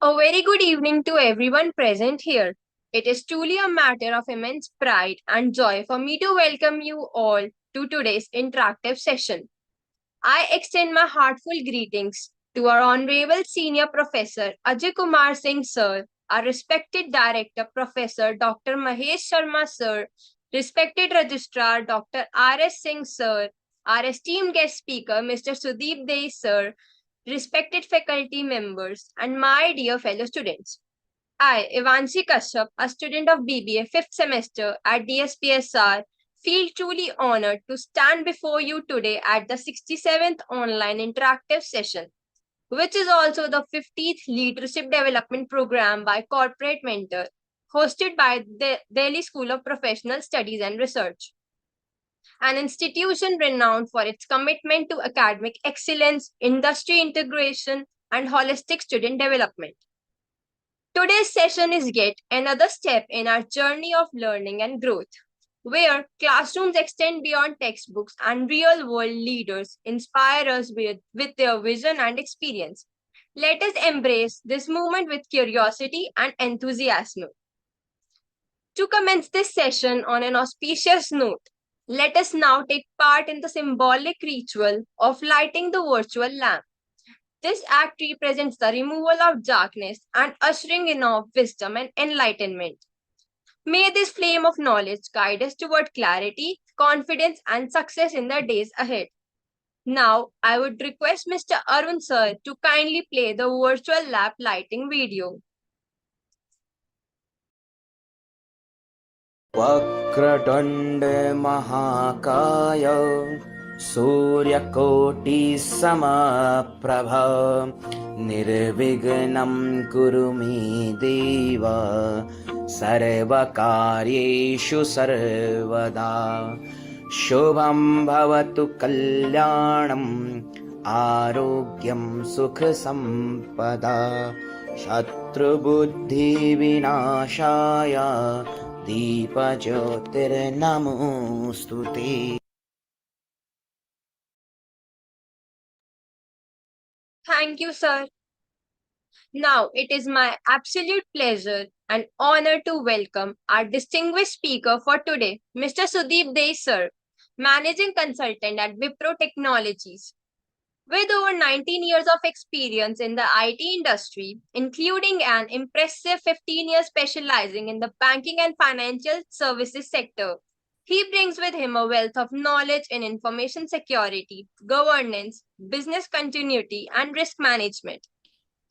A very good evening to everyone present here. It is truly a matter of immense pride and joy for me to welcome you all to today's interactive session. I extend my heartful greetings to our Honorable Senior Professor Ajay Kumar Singh Sir, our respected Director Professor Dr. Mahesh Sharma Sir, respected Registrar Dr. R.S. Singh Sir, our esteemed guest speaker Mr. Sudeep Dey Sir, respected faculty members, and my dear fellow students. I, Ivanshi Kashyap, a student of BBA 5th semester at DSPSR, feel truly honored to stand before you today at the 67th online interactive session, which is also the 50th Leadership Development Program by Corporate Mentor, hosted by the Delhi School of Professional Studies and Research, an institution renowned for its commitment to academic excellence, industry integration, and holistic student development. Today's session is yet another step in our journey of learning and growth, where classrooms extend beyond textbooks and real world leaders inspire us with their vision and experience. Let us embrace this movement with curiosity and enthusiasm. To commence this session on an auspicious note, let us now take part in the symbolic ritual of lighting the virtual lamp. This act represents the removal of darkness and ushering in of wisdom and enlightenment. May this flame of knowledge guide us toward clarity, confidence, and success in the days ahead. Now, I would request Mr. Arun sir to kindly play the virtual lamp lighting video. वक्रतुण्ड महाकाय सूर्यकोटिसमप्रभ निर्विघ्नं कुरु मे देव सर्वकार्येषु सर्वदा शुभं भवतु कल्याणम् आरोग्यं सुखसम्पदा शत्रुबुद्धिविनाशाय दीपज्योतिर्नमोऽस्तुते. Thank you, sir. Now, it is my absolute pleasure and honor to welcome our distinguished speaker for today, Mr. Sudeep Dey sir, Managing Consultant at Wipro Technologies. With over 19 years of experience in the IT industry, including an impressive 15 years specializing in the banking and financial services sector, he brings with him a wealth of knowledge in information security, governance, business continuity, and risk management.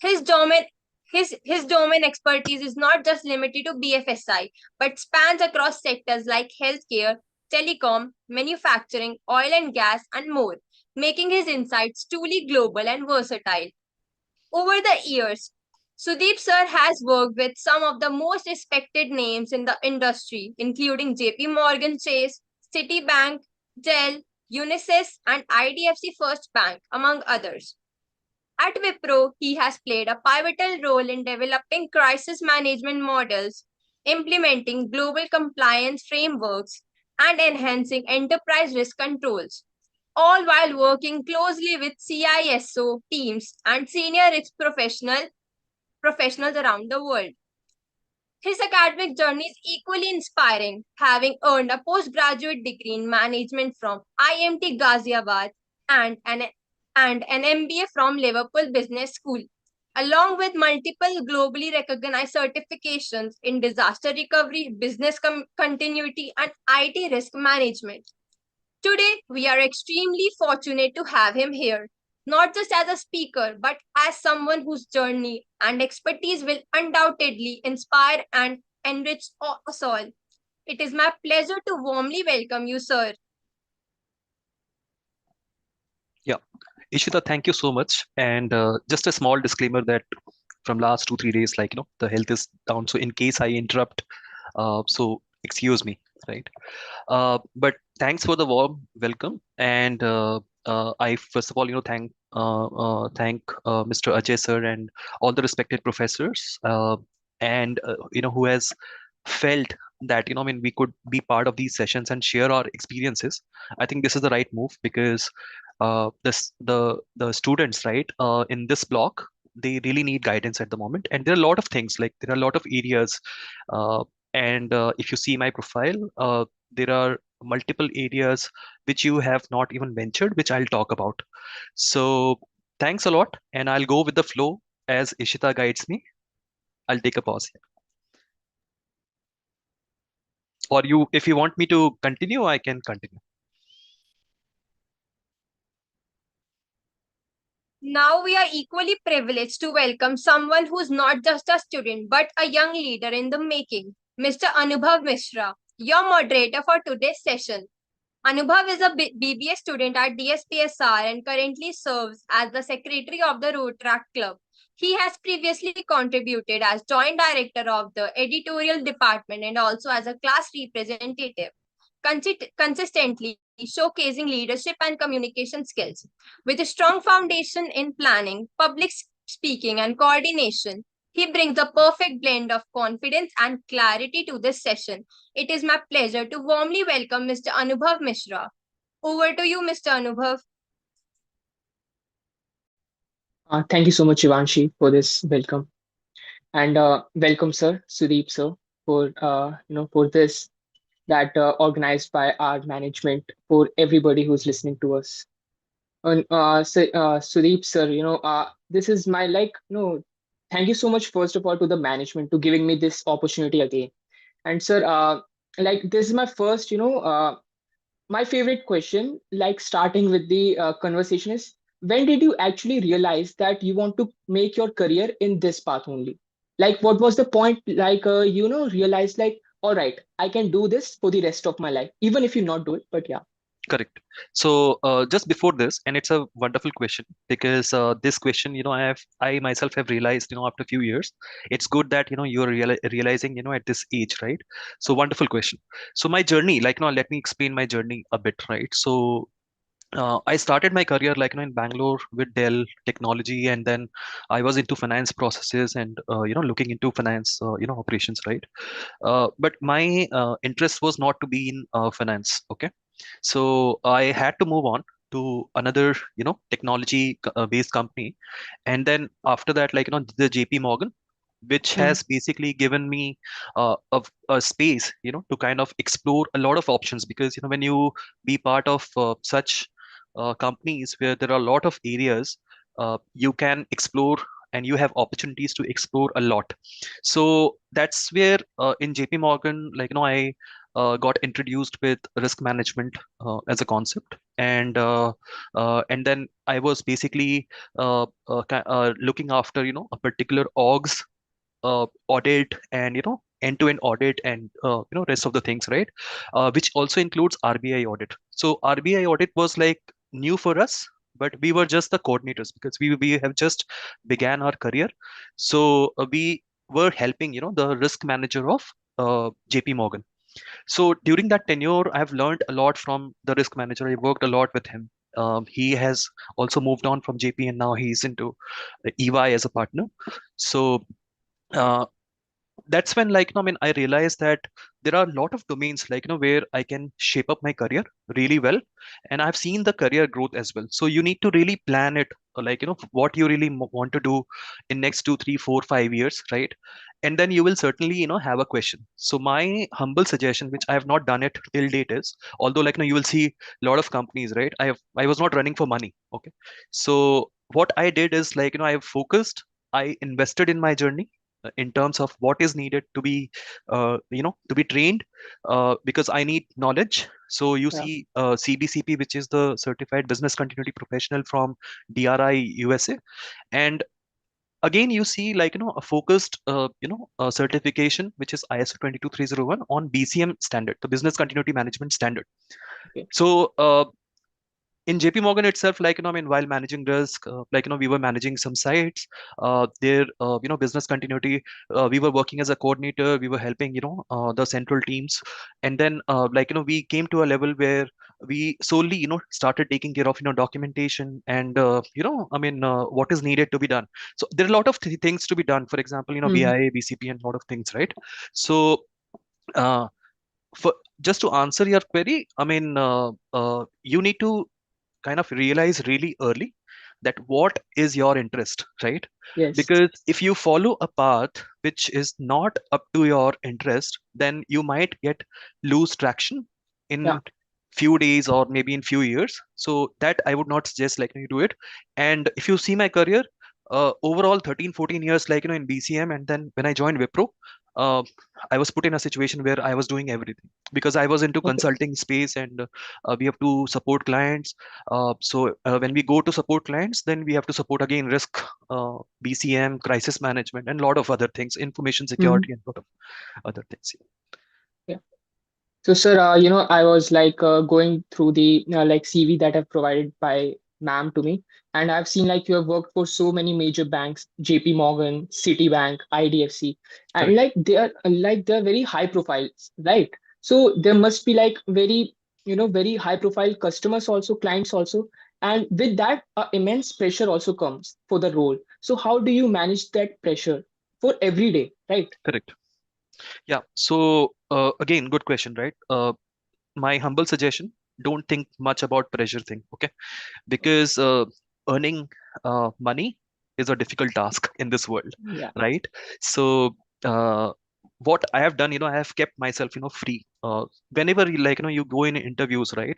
His domain his domain expertise is not just limited to BFSI, but spans across sectors like healthcare, telecom, manufacturing, oil and gas, and more, making his insights truly global and versatile. Over the years, Sudeep sir has worked with some of the most respected names in the industry, including JP Morgan Chase, Citibank, Dell, Unisys, and IDFC First Bank, among others. At Wipro, he has played a pivotal role in developing crisis management models, implementing global compliance frameworks, and enhancing enterprise risk controls, all while working closely with CISO teams and senior risk professionals around the world. His academic journey is equally inspiring, having earned a postgraduate degree in management from IMT Ghaziabad and an MBA from Liverpool Business School, along with multiple globally recognized certifications in disaster recovery, business continuity, and IT risk management. Today, we are extremely fortunate to have him here, not just as a speaker, but as someone whose journey and expertise will undoubtedly inspire and enrich us all. It is my pleasure to warmly welcome you, sir. Yeah, Ishita, thank you so much. And just a small disclaimer that from last 2 3 days, the health is down. So in case I interrupt, so excuse me, right? But thanks for the warm welcome. And I first of all, thank Mr. Ajay sir and all the respected professors, and who has felt that we could be part of these sessions and share our experiences. I think this is the right move because the students, right, in this block they really need guidance at the moment. And there are a lot of things, like there are a lot of areas, uh, and if you see my profile, there are multiple areas which you have not even ventured, which I'll talk about. So thanks a lot, and I'll go with the flow as Ishita guides me. I'll take a pause here. Or you, if you want me to continue, I can continue. Now we are equally privileged to welcome someone who's not just a student but a young leader in the making, Mr. Anubhav Mishra, your moderator for today's session. Anubhav is a BBA student at DSPSR and currently serves as the secretary of the Road Track Club. He has previously contributed as joint director of the editorial department and also as a class representative, consistently showcasing leadership and communication skills. With a strong foundation in planning, public speaking, and coordination, he brings a perfect blend of confidence and clarity to this session. It is my pleasure to warmly welcome Mr. Anubhav Mishra. Over to you, Mr. Anubhav. Thank you so much, Shivanshi, for this welcome, and welcome, sir, Sudeep, sir, for for this that organized by our management for everybody who's listening to us. And Sudeep, sir, this is my thank you so much first of all to the management to giving me this opportunity again. And sir, this is my first, my favorite question, like starting with the conversation, is when did you actually realize that you want to make your career in this path only? Like, what was the point? Realize like, all right, I can do this for the rest of my life, even if you not do it. But yeah, Correct. So just before this, and it's a wonderful question because this question, I myself have realized, after a few years, it's good that you're realizing, at this age, right? So wonderful question. So my journey, let me explain my journey a bit, right? So I started my career in Bangalore with Dell Technology, and then I was into finance processes and looking into finance operations, right? But my interest was not to be in finance. Okay, so I had to move on to another technology based company, and then after that, the JP Morgan, which hmm, has basically given me a space to kind of explore a lot of options, because when you be part of such companies where there are a lot of areas you can explore, and you have opportunities to explore a lot. So that's where in JP Morgan, I got introduced with risk management as a concept, and then I was basically looking after a particular org's audit, and end-to-end audit, and rest of the things, right? Which also includes RBI audit. So RBI audit was like new for us, but we were just the coordinators because we have just began our career. So we were helping the risk manager of JP Morgan. So during that tenure, I've learned a lot from the risk manager. I worked a lot with him. He has also moved on from JP, and now he's into EY as a partner. So uh, that's when I realized that there are a lot of domains where I can shape up my career really well, and I've seen the career growth as well. So you need to really plan it, what you really want to do in next 2 3 4 5 years, right? And then you will certainly have a question. So my humble suggestion, which I have not done it till date, is, although you will see a lot of companies, right? I was not running for money. Okay, so what I did is I have focused, I invested in my journey in terms of what is needed to be to be trained, because I need knowledge. So you yeah, see CBCP, which is the certified business continuity professional from DRI USA, and again you see a focused certification, which is ISO 22301 on BCM standard, the business continuity management standard. okay, So in JP Morgan itself, while managing risk, we were managing some sites, their, business continuity. We were working as a coordinator. We were helping, the central teams, and then, we came to a level where we solely, started taking care of, documentation and, what is needed to be done. So there are a lot of things to be done. For example, hmm, BIA, BCP, and a lot of things, right? So. Uh, for just to answer your query, you need to kind of realize really early that what is your interest, right? Yes. Because if you follow a path which is not up to your interest, then you might get lose traction Yeah. in few days or maybe in few years. So that I would not suggest like you do it. And if you see my career, overall 13 14 years like in BCM, and then when I joined Wipro, uh, I was put in a situation where I was doing everything because I was into Okay. consulting space, and we have to support clients. When we go to support clients, then we have to support again risk, BCM, crisis management, and a lot of other things, information Hmm. security, and a lot of other things. So, sir, I was like going through the like CV that I've provided by ma'am to me, and I've seen like you have worked for so many major banks, JP Morgan, Citibank, IDFC, and Correct. like they're very high profiles, right? So there must be like very very high profile customers also, clients also, and with that immense pressure also comes for the role. So how do you manage that pressure for every day, right? Correct. Yeah. So again, good question, right? My humble suggestion: don't think much about pressure thing, okay? Because earning money is a difficult task in this world, Yeah. right? So uh, what I have done, I have kept myself, free. Whenever you go in interviews, right?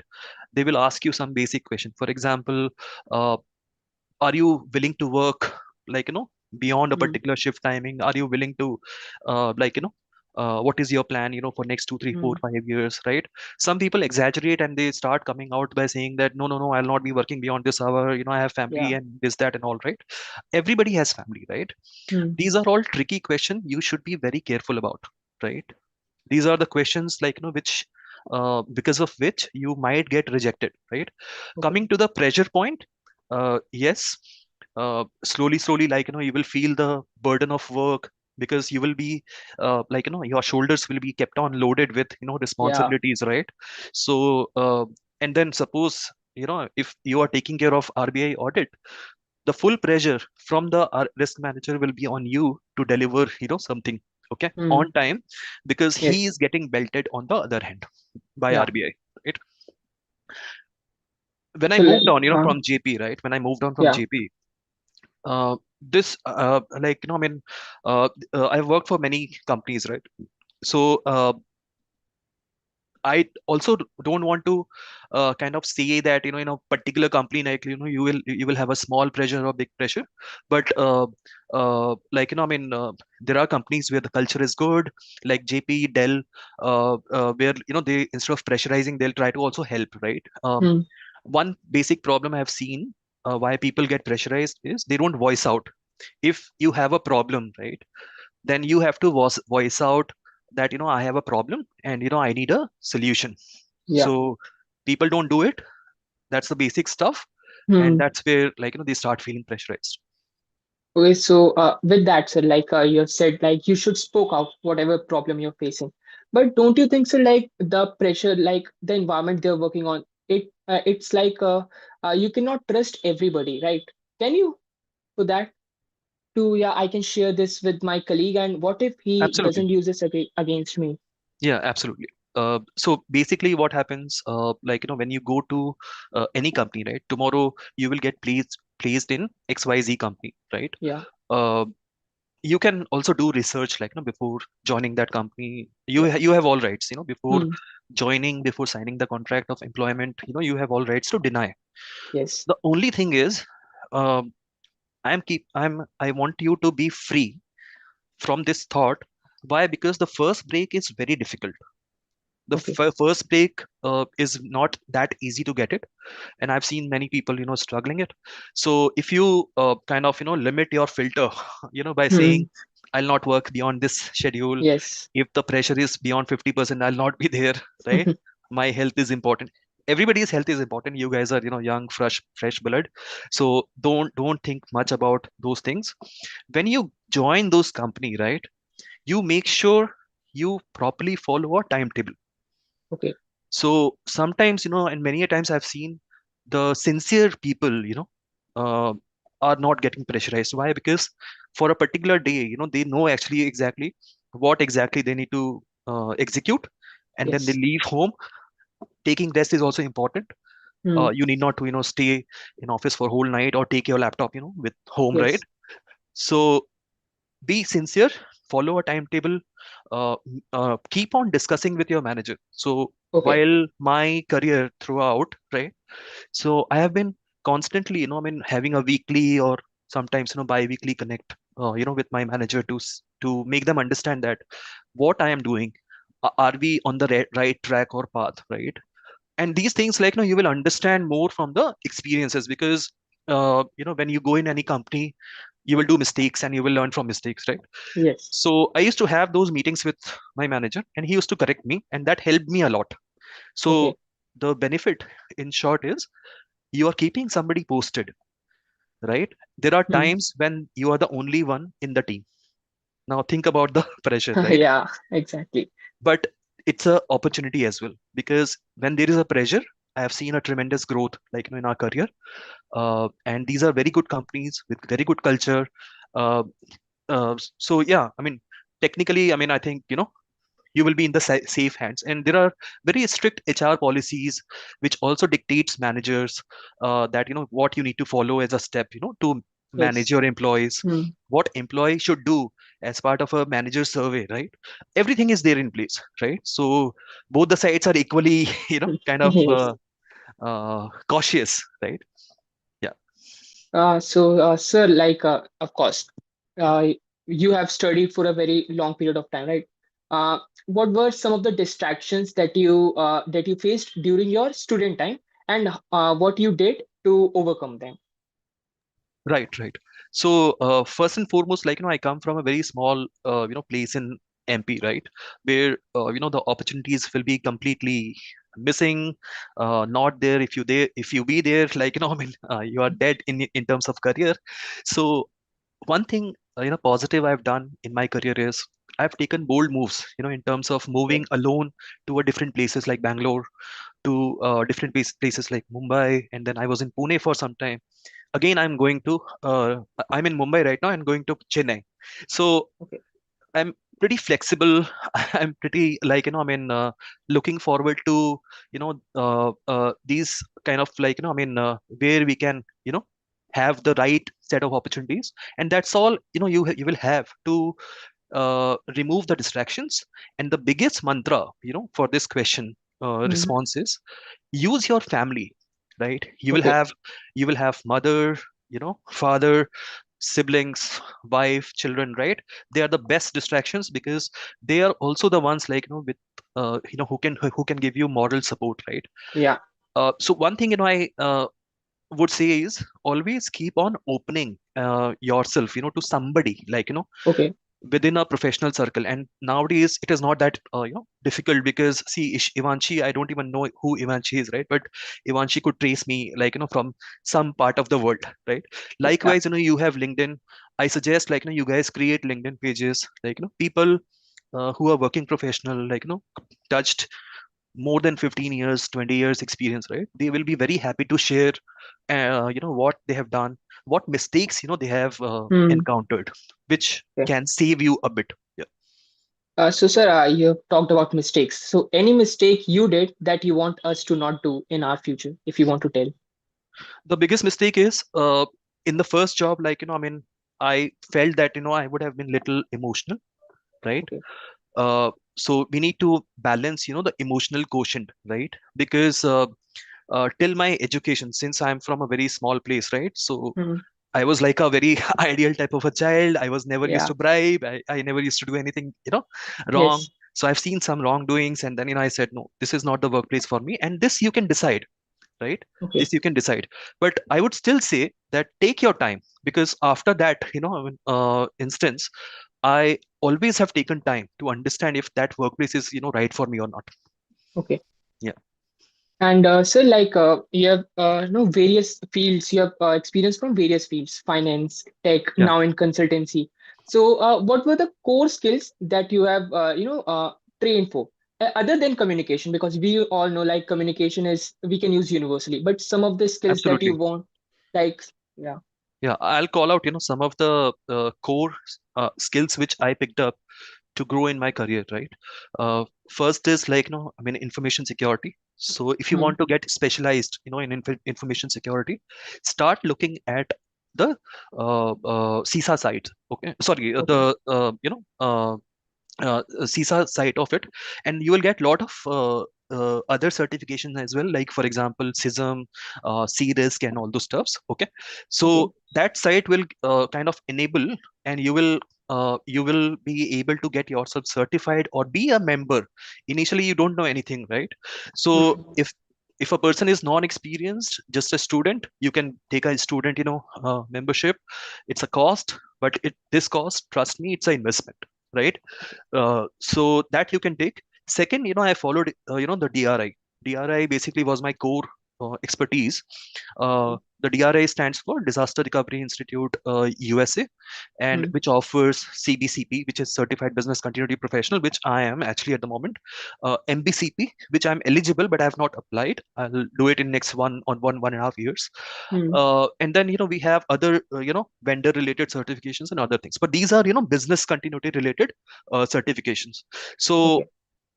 They will ask you some basic question. For example, uh, are you willing to work like beyond a Mm. particular shift timing? Are you willing to what is your plan for next 2 3 4 Mm. 5 years, right? Some people exaggerate and they start coming out by saying that no, no, no, I'll not be working beyond this hour, I have family Yeah. and this, that, and all, right? Everybody has family, right? Mm. These are all tricky questions you should be very careful about, right? These are the questions which because of which you might get rejected, right? Okay. Coming to the pressure point, yes, slowly you will feel the burden of work, because you will be your shoulders will be kept on loaded with Yeah. responsibilities, right? So and then suppose if you are taking care of RBI audit, the full pressure from the risk manager will be on you to deliver something, okay, Mm. on time, because he Yes. is getting belted on the other hand by Yeah. RBI, right? When I So like, moved on from JP, right? When I moved on from yeah. JP, this I've worked for many companies, right? So I also don't want to kind of say that in a particular company, like you will have a small pressure or big pressure, but there are companies where the culture is good, like JP, Dell, where they, instead of pressurizing, they'll try to also help, right? Mm. One basic problem I've seen, why people get pressurized, is they don't voice out. If you have a problem, right, then you have to voice out that I have a problem and I need a solution. Yeah. So people don't do it. That's the basic stuff, and Mm. that's where they start feeling pressurized. Okay. So with that, sir, like you have said, like you should spoke out whatever problem you're facing. But don't you think, so like the pressure, like the environment they're working on, it's like you cannot trust everybody, right? Can you for that to yeah, I can share this with my colleague, and what if he Absolutely. doesn't use this against me? Yeah, absolutely. So basically what happens, when you go to any company, right, tomorrow you will get placed in XYZ company, right? Yeah. uh, you can also do research, before joining that company. You Yeah. you have all rights, before Mm. joining, before signing the contract of employment, you have all rights to deny. Yes. The only thing is, um, I want you to be free from this thought. Why? Because the first break is very difficult. The Okay. first break is not that easy to get it, and I've seen many people struggling it. So if you kind of limit your filter by saying Mm. I'll not work beyond this schedule, Yes. if the pressure is beyond 50%, I'll not be there, right? My health is important. Everybody's health is important. You guys are young, fresh blood. So don't think much about those things. When you join those company, right, you make sure you properly follow a timetable. Okay. So sometimes, and many a times I've seen the sincere people, uh, are not getting pressurized. Why? Because for a particular day, they know actually exactly what exactly they need to execute, and then they Yes. leave home. Taking rest is also important. Hmm. You need not to stay in office for whole night or take your laptop with home, right? Yes. So be sincere, follow a timetable, keep on discussing with your manager. So Okay. while my career throughout, right, so I have been constantly having a weekly or sometimes bi-weekly connect with my manager to make them understand that what I am doing, are we on the right track or path, right? And these things, like you will understand more from the experiences, because when you go in any company, you will do mistakes and you will learn from mistakes, right? Yes. So I used to have those meetings with my manager, and he used to correct me, and that helped me a lot. So Okay. the benefit, in short, is you are keeping somebody posted, right? There are Hmm. times when you are the only one in the team. Now think about the pressure, right? Yeah, exactly. But it's a opportunity as well, because when there is a pressure, I have seen a tremendous growth, like in our career. And these are very good companies with very good culture. uh, so yeah, I mean, technically, I mean, I think you will be in the safe hands, and there are very strict HR policies which also dictates managers, that what you need to follow as a step, to manage Yes. your employees, Hmm. what employee should do as part of a manager survey, right? Everything is there in place, right? So both the sides are equally kind of Yes. cautious, right? Yeah. Sir, of course, uh, you have studied for a very long period of time, right? Uh, what were some of the distractions that you faced during your student time, and what you did to overcome them? Right, right. So, first and foremost, like, I come from a very small, place in MP, right? Where, the opportunities will be completely missing, not there. If you be there, like, I mean, you are dead in terms of career. So, one thing, positive I've done in my career is I've taken bold moves, in terms of moving Okay. alone to a different places like Bangalore, to different places like Mumbai, and then I was in Pune for some time. Again, I'm in Mumbai right now and going to Chennai. So Okay. I'm pretty flexible. I'm pretty, like, I mean, looking forward to these kind of, like, where we can have the right set of opportunities. And that's all you will have to remove the distractions. And the biggest mantra for this question, Mhm. response is, use your family, right? Okay. You will have mother, father, siblings, wife, children, right? They are the best distractions, because they are also the ones, like, with who can give you moral support, right? Yeah. So one thing I would say is, always keep on opening yourself to somebody, like, Okay. within a professional circle. And nowadays it is not that difficult, because see, Ivanchi, I don't even know who Ivanchi is, right? But Ivanchi could trace me, like, from some part of the world, right? Yeah. Likewise, you have LinkedIn. I suggest, like, you guys create LinkedIn pages, like, people who are working professional, like, touched more than 15 years, 20 years experience, right? They will be very happy to share what they have done, what mistakes they have Hmm. encountered, which Okay. can save you a bit. Yeah. Sir, you have talked about mistakes. So, any mistake you did that you want us to not do in our future, if you want to tell? The biggest mistake is, in the first job, like, I mean, I felt that I would have been little emotional, right? Okay. So we need to balance the emotional quotient, right? Because till my education, since I'm from a very small place, right? So Hmm. I was like a very ideal type of a child. I was never used Yeah. to bribe. I never used to do anything, wrong. Yes. So I've seen some wrongdoings, and then I said, no, this is not the workplace for me. And this you can decide, right? Okay. This you can decide. But I would still say that take your time, because after that, I mean, instance, I always have taken time to understand if that workplace is right for me or not. Okay. Yeah, And sir, you have various fields. You have experience from various fields: finance, tech, yeah, now in consultancy. So, what were the core skills that you have trained for, other than communication? Because we all know like communication is we can use universally, but some of the skills that you absolutely. want, like yeah. Yeah, I'll call out some of the core skills which I picked up to grow in my career, right? First is like, I mean, information security. So if you Hmm. want to get specialized, in information security, start looking at the CISA side. Okay, sorry, Okay. CISA side of it, and you will get a lot of other certifications as well, like for example, CISM, C-Risk, and all those stuffs. Okay, Okay. so that site will kind of enable, and you will be able to get yourself certified or be a member. Initially, you don't know anything, right? So Hmm. if a person is non-experienced, just a student, you can take a student, membership. It's a cost, but this cost, trust me, it's an investment, right? So that you can take. Second, I followed, the DRI. DRI basically was my core expertise. The DRI stands for Disaster Recovery Institute USA, and Hmm. which offers CBCP, which is Certified Business Continuity Professional, which I am actually at the moment. MBCP, which I'm eligible, but I have not applied. I'll do it in next 1.5 years. Hmm. And then we have other vendor related certifications and other things, but these are business continuity related certifications. So Okay.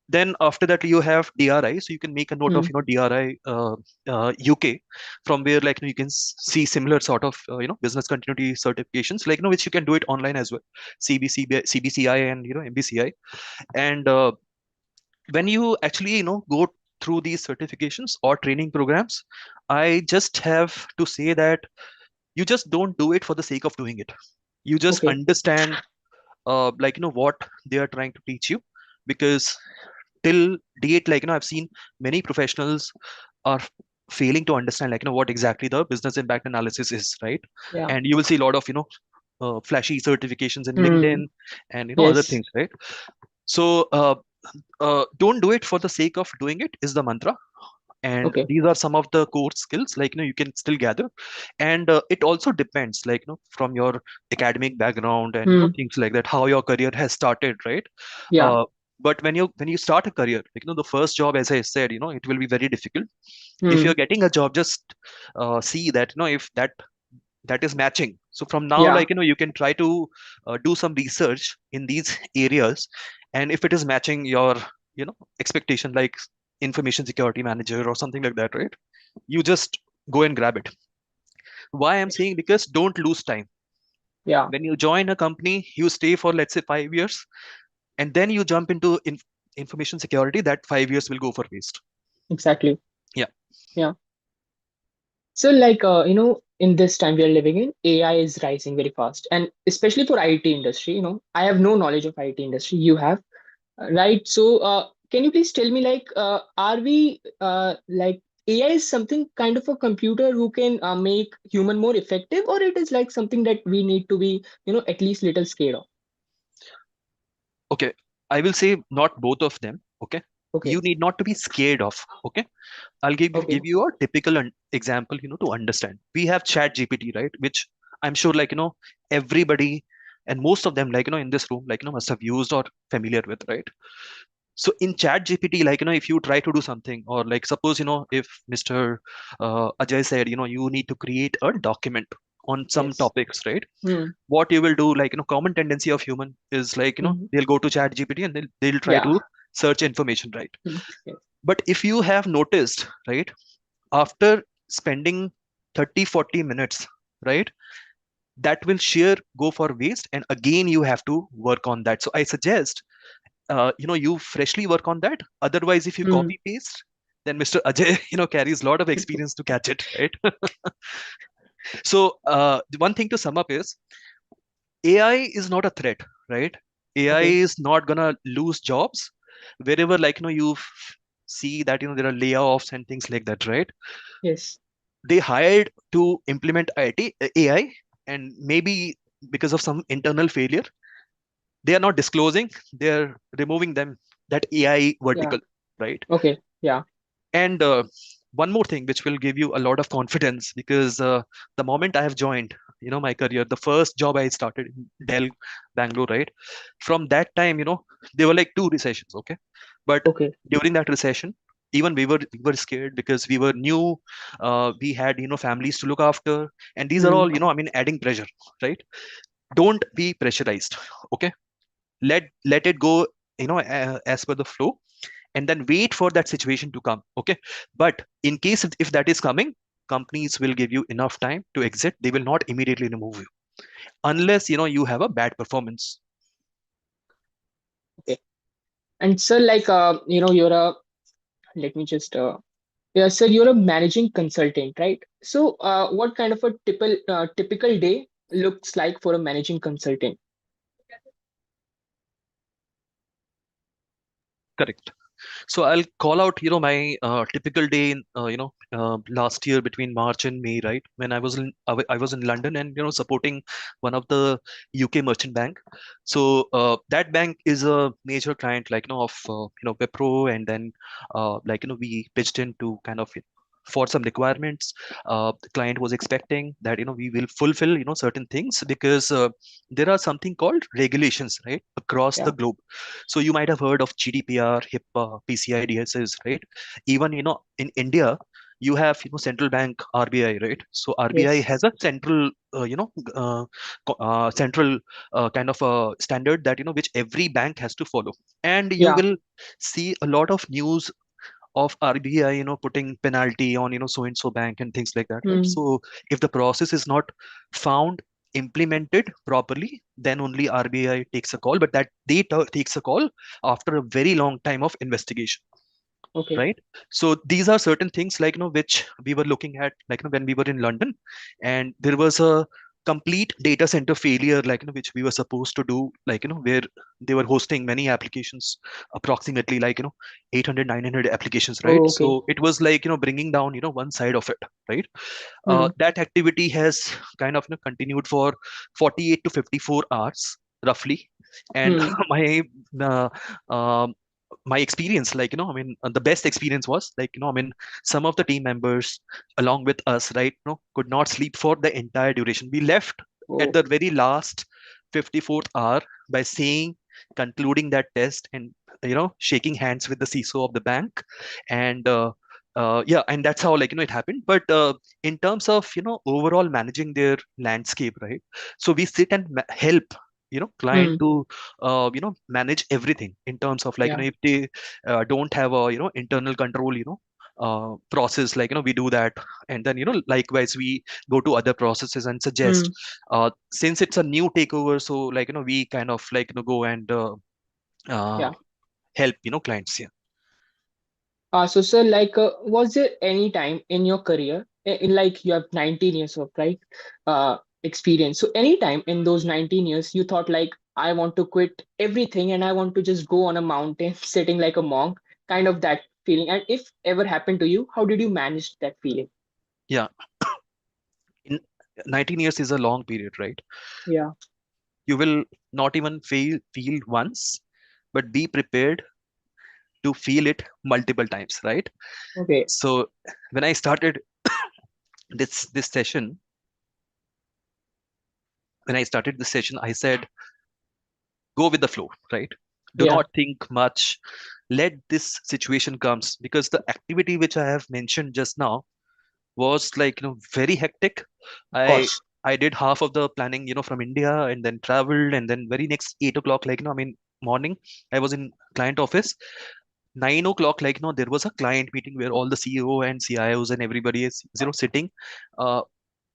then after that you have DRI, so you can make a note of Hmm. DRI UK, from where like you can see similar sort of business continuity certifications, like which you can do it online as well, CBCI and MBCI. And when you actually go through these certifications or training programs, I just have to say that you just don't do it for the sake of doing it. You just Okay. understand like what they are trying to teach you, because till date, like I've seen many professionals are failing to understand like what exactly the business impact analysis is, right? Yeah. And you will see a lot of flashy certifications in Hmm. LinkedIn and other Yes. things, right? So don't do it for the sake of doing it is the mantra. And Okay. these are some of the core skills like you can still gather. And it also depends like from your academic background and Hmm. things like that, how your career has started, right? Yeah. uh, but when you start a career, like the first job, as I said, it will be very difficult. If Hmm. you're getting a job, just see that if that is matching. So from now, Yeah. like you can try to do some research in these areas, and if it is matching your expectation, like information security manager or something like that, right? You just go and grab it. Why I'm saying, because don't lose time. Yeah. When you join a company, you stay for let's say 5 years, and then you jump into information security, that 5 years will go for waste. Exactly. Yeah. Yeah. So, like, in this time we are living in, AI is rising very fast, and especially for IT industry. I have no knowledge of IT industry. You have, right? So, can you please tell me, like, are we like AI is something kind of a computer who can make human more effective, or it is like something that we need to be, at least little scared of? Okay, I will say not both of them. Okay, you Okay. need not to be scared of. Okay, I'll Okay. give you a typical example, to understand. We have Chat GPT, right? Which I'm sure, like everybody and most of them, like in this room, like must have used or familiar with, right? So in Chat GPT, like if you try to do something, or like suppose if Mr. Ajay said, you need to create a document on some Yes. topics, right? Hmm. What you will do, like common tendency of human is like Hmm. they'll go to Chat GPT and they'll try Yeah. to search information, right? Hmm. Yes. But if you have noticed, right, after spending 30-40 minutes, right, that will sheer go for waste, and again you have to work on that. So I suggest you freshly work on that. Otherwise, if you Hmm. copy paste, then Mr. Ajay carries a lot of experience to catch it, right? So the one thing to sum up is, AI is not a threat, right? AI Okay. is not gonna lose jobs wherever, like you see that there are layoffs and things like that, right? Yes. They hired to implement AI, and maybe because of some internal failure, they are not disclosing, they're removing them, that AI Yeah. vertical, right? Okay. Yeah. And one more thing which will give you a lot of confidence, because the moment I have joined my career, the first job I started in Dell Bangalore, right? From that time, there were like two recessions, okay? But Okay. during that recession, even we were scared, because we were new. We had families to look after, and these are Hmm. all I mean, adding pressure, right? Don't be pressurized, okay? let it go, as per the flow, and then wait for that situation to come. Okay, but in case if that is coming, companies will give you enough time to exit. They will not immediately remove you unless you have a bad performance. Okay. And sir, like you're a let me just yeah, sir, you're a managing consultant, right? So what kind of a typical day looks like for a managing consultant? Correct. So I'll call out, my typical day in, last year between March and May, right? When I was in London and, supporting one of the UK merchant bank. So that bank is a major client, like, of, Wipro, and then, we pitched in to kind of, for some requirements. The client was expecting that, we will fulfill, certain things, because there are something called regulations, right, across the Yeah. globe. So you might have heard of GDPR, HIPAA, PCI DSS, right? Even, in India, you have, central bank RBI, right? So RBI Yes. has a central, central kind of a standard that, which every bank has to follow. And you Yeah. will see a lot of news of RBI, putting penalty on, so and so bank and things like that, right? Hmm. So if the process is not found implemented properly, then only RBI takes a call, but that they takes a call after a very long time of investigation, Okay. right? So these are certain things, like, which we were looking at, like, when we were in London, and there was a complete data center failure, like, which we were supposed to do, like, where they were hosting many applications, approximately, like, 800, 900 applications, right? Oh, okay. So it was like, bringing down, one side of it, right? Hmm. That activity has kind of, continued for 48 to 54 hours roughly. And Hmm. my uh, um, my experience, like, the best experience was, like, some of the team members along with us, right, could not sleep for the entire duration. We left at Oh. the very last 54th hour by saying, concluding that test, and, shaking hands with the CISO of the bank. And yeah, and that's how, like, it happened. But in terms of, overall managing their landscape, right? So we sit and help, client Hmm. to manage everything in terms of, like, Yeah. if they don't have a, internal control, process, like, we do that. And then, likewise, we go to other processes and suggest, Hmm. since it's a new takeover, so, like, we kind of, like, go and uh, Yeah. help, clients here. So sir, like, was there any time in your career, like you have 19 years of right experience? So any time in those 19 years, you thought like, I want to quit everything and I want to just go on a mountain, sitting like a monk, kind of that feeling. And if ever happened to you, how did you manage that feeling? Yeah, in 19 years is a long period, right? Yeah. You will not even feel once, but be prepared to feel it multiple times, right? Okay. So when I started this session, when I started this session, I said, go with the flow, right? Do Yeah. not think much. Let this situation comes, because the activity which I have mentioned just now was, like, very hectic. Of I course. I did half of the planning, from India, and then traveled, and then very next 8 o'clock, like, morning, I was in client office. 9 o'clock, like, there was a client meeting where all the CEO and CIOs and everybody is, sitting, uh,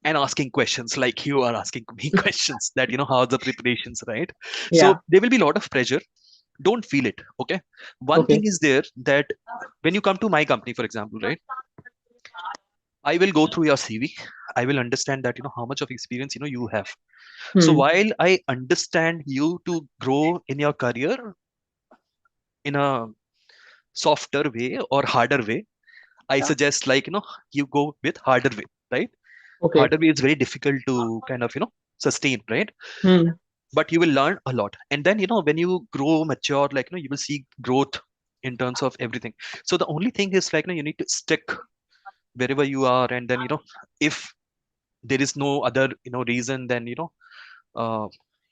and asking questions, like you are asking me questions, that, how the preparations, right? So Yeah. there will be a lot of pressure. Don't feel it. Okay. One thing Okay. is there, that when you come to my company, for example, right, I will go through your CV. I will understand that, how much of experience, you have. So Hmm. while I understand you to grow in your career in a softer way or harder way, I Yeah. suggest, like, you go with harder way, right? Okay. Harder way is very difficult to kind of, sustain, right? Hmm. But you will learn a lot. And then, when you grow mature, like, you will see growth in terms of everything. So the only thing is, like, you need to stick wherever you are. And then, if there is no other, reason, then, uh,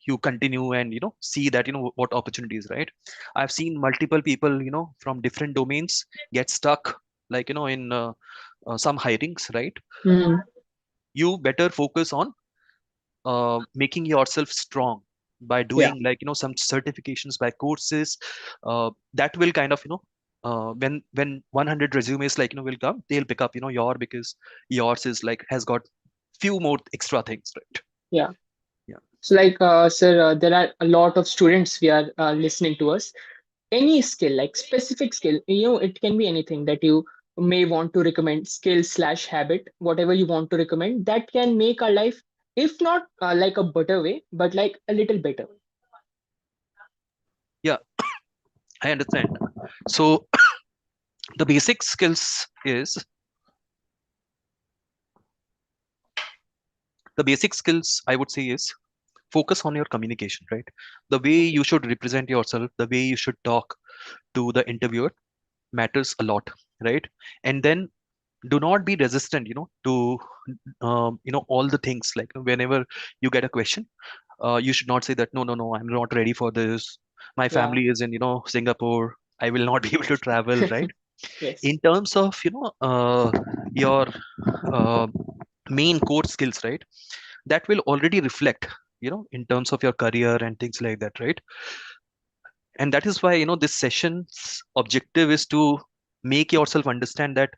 you continue and, see that, what opportunities, right? I've seen multiple people, from different domains get stuck, like, in some hirings, right? Hmm. You better focus on making yourself strong. by Yeah, doing like some certifications, by courses. That will kind of when 100 resumes will come, they'll pick up your, because yours is like has got few more extra things, right? yeah. Yeah. So, like, sir, there are a lot of students we are listening to us. Any skill, like specific skill, it can be anything that you may want to recommend, skill slash habit, whatever you want to recommend, that can make our life, if not like a better way, but like a little better. Yeah, I understand. So the basic skills is the basic skills I would say is focus on your communication, right? The way Okay. you should represent yourself, the way you should talk to the interviewer matters a lot, right? And then do not be resistant to all the things, like whenever you get a question, you should not say that no, no, no, I'm not ready for this, my Yeah. family is in Singapore, I will not be able to travel, right? Yes. In terms of your uh, main core skills, right, that will already reflect in terms of your career and things like that, right? And that is why this session's objective is to make yourself understand that,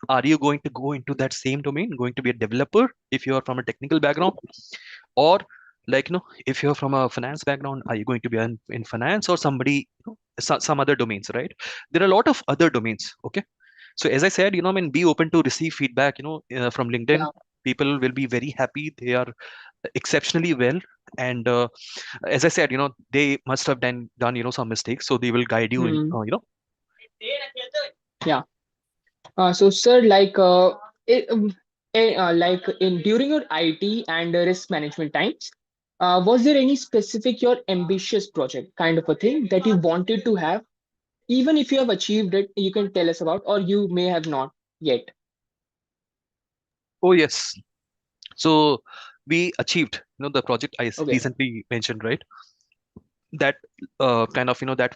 are you going to go into that same domain, going to be a developer if you are from a technical background, or like if you're from a finance background, are you going to be in finance, or somebody some other domains, right? There are a lot of other domains. Okay, so as I said, I mean, be open to receive feedback from LinkedIn. Yeah. People will be very happy, they are exceptionally well. And as I said, they must have done some mistakes, so they will guide you in Hmm. Yeah. So, sir, like, like in during your IT and risk management times, was there any specific your ambitious project kind of a thing that you wanted to have? Even if you have achieved it, you can tell us about, or you may have not yet. Oh yes, so we achieved the project I Okay. recently mentioned, right? That kind of that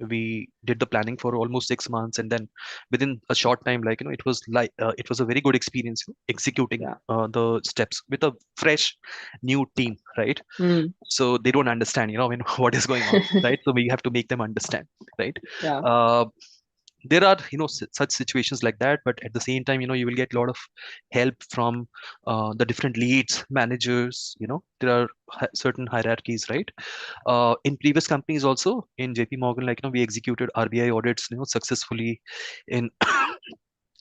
we did the planning for almost 6 months, and then within a short time, like it was like it was a very good experience executing Yeah. the steps with a fresh new team, right? Hmm. So they don't understand I mean, what is going on, right? So we have to make them understand, right? Yeah. uh, there are such situations like that, but at the same time you will get a lot of help from the different leads, managers. There are certain hierarchies, right? In previous companies also, in JP Morgan, like we executed RBI audits successfully in